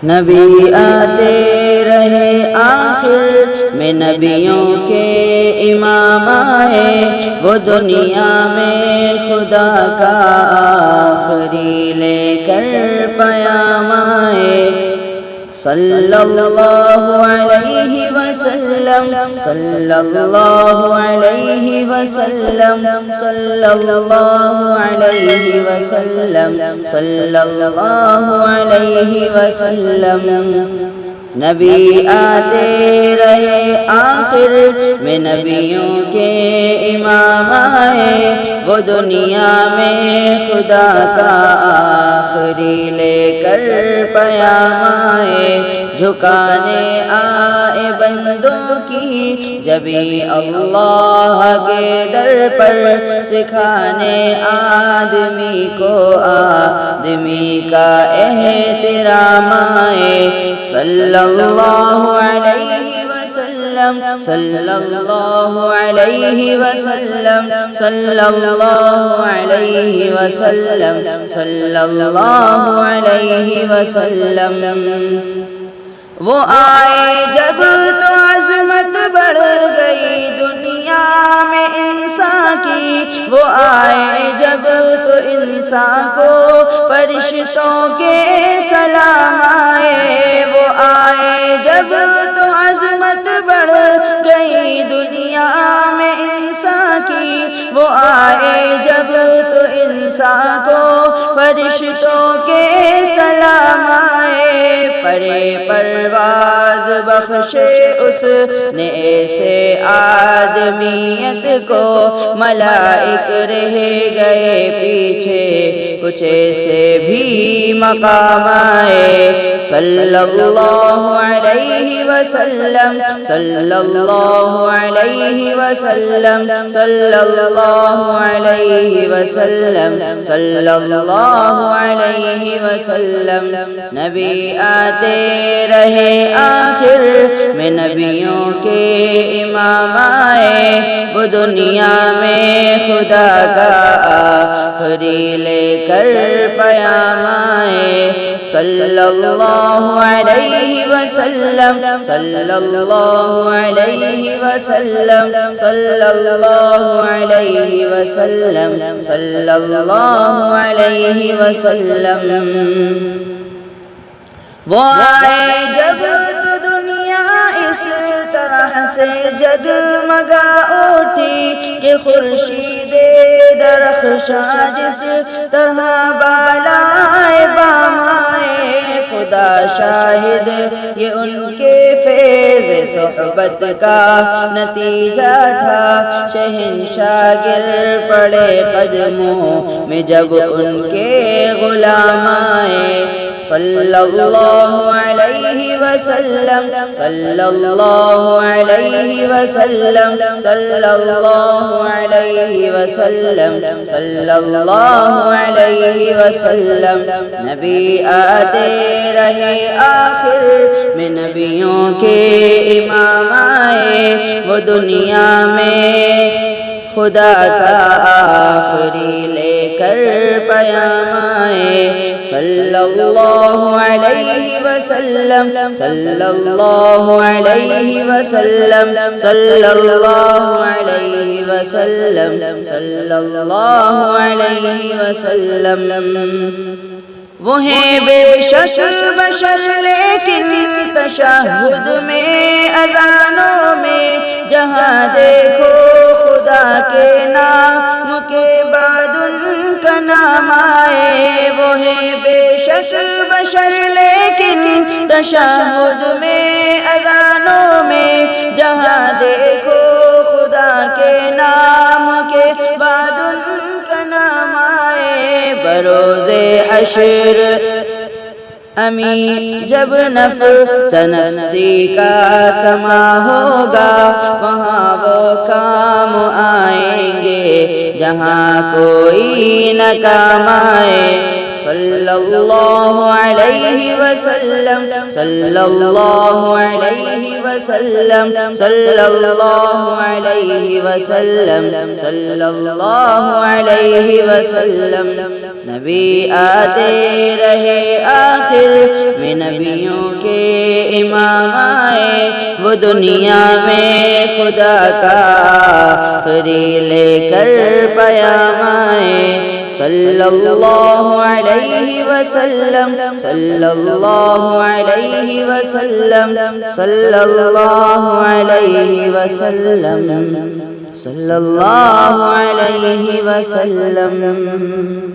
نبی آتے رہے آخر میں نبیوں کے امام آئے، وہ دنیا میں خدا کا آخری لے کر پیام آئے۔ صلی اللہ علیہ وسلم، صلی اللہ علیہ وسلم، صلی اللہ علیہ وسلم، صلی اللہ علیہ وسلم۔ نبی آتے رہے آخر میں نبیوں کے امام آئے، وہ دنیا میں خدا کا آخری لے کر پیام آئے۔ جھکانے آئے بندوں کی جبیں اللہ کے در پر، سکھانے آدمی کو آدمی کا احترام آئے۔ صلی اللہ علیہ وسلم، صلی اللہ علیہ وسلم، صلی اللہ علیہ وسلم، صلی اللہ علیہ وسلم۔ وہ آئے جب تو عظمت بڑھ گئی دنیا میں انسان کی، وہ آئے جب تو انسان کو فرشتوں کے سلام آئے۔ وہ آئے جب تو عظمت بڑھ گئی دنیا میں انسان کی، وہ آئے جب تو انسان کو فرشتوں کے سلام آئے۔ پرے پرواز بخشے اس نے ایسے آدمیت کو، ملائک رہ گئے پیچھے کچھ ایسے بھی مقام آئے۔ صلی اللہ علیہ وسلم، صلی اللہ علیہ وسلم، صلی اللہ علیہ وسلم، صلی اللہ علیہ وسلم۔ نبی آتے رہے آخر میں نبیوں کے امام آئے، وہ دنیا میں خدا کا آخری لے کر پیام آئے۔ صلی اللہ علیہ وسلم، صلی اللہ علیہ وسلم، صلی اللہ علیہ وسلم، صلی اللہ علیہ وسلم۔ وہ آئے جب تو دنیا اس طرح سے جگمگا اٹھی کہ خورشید درخشاں جس طرح بالائے بام آئے۔ خدا شاہد یہ ان کے فیض صحبت کا نتیجہ تھا، شہنشاہ گر پڑے قدموں میں جب ان کے غلام آئے۔ صلی اللہ علیہ وسلم، صلی اللہ علیہ وسلم، صلی اللہ علیہ وسلم، صلی اللہ علیہ وسلم۔ نبی آتے رہے آخر میں نبیوں کے امام آئے، وہ دنیا میں خدا کا آخری لے کر پیام آئے۔ صلی اللہ علیہ وسلم، صلی اللہ علیہ وسلم، صلی اللہ علیہ وسلم، صلی اللہ علیہ وسلم۔ وہ ہیں بے شک بشر لیکن تشہد میں اذانوں میں جہاں دیکھو خدا کے نام کے بعد ان کا نام آئے۔ وہ ہیں بے شک بشر لیکن تشہد میں اذانوں میں جہاں دیکھو خدا کے نام کے بعد ان کا نام آئے۔ بروز حشر امین جب نفس نفسی کا سما ہوگا، وہاں وہ کام آئیں گے جہاں کوئی نہ کام آئے۔ صلی اللہ علیہ وسلم، صلی اللہ علیہ وسلم، صلی اللہ علیہ وسلم، صلی اللہ علیہ وسلم۔ نبی آتے رہے آخر میں نبیوں کے امام آئے، وہ دنیا میں خدا کا آخری لے کر پیام آئے۔ صلی اللہ علیہ وسلم، صلی اللہ علیہ وسلم، صلی اللہ علیہ وسلم، صلی اللہ علیہ وسلم۔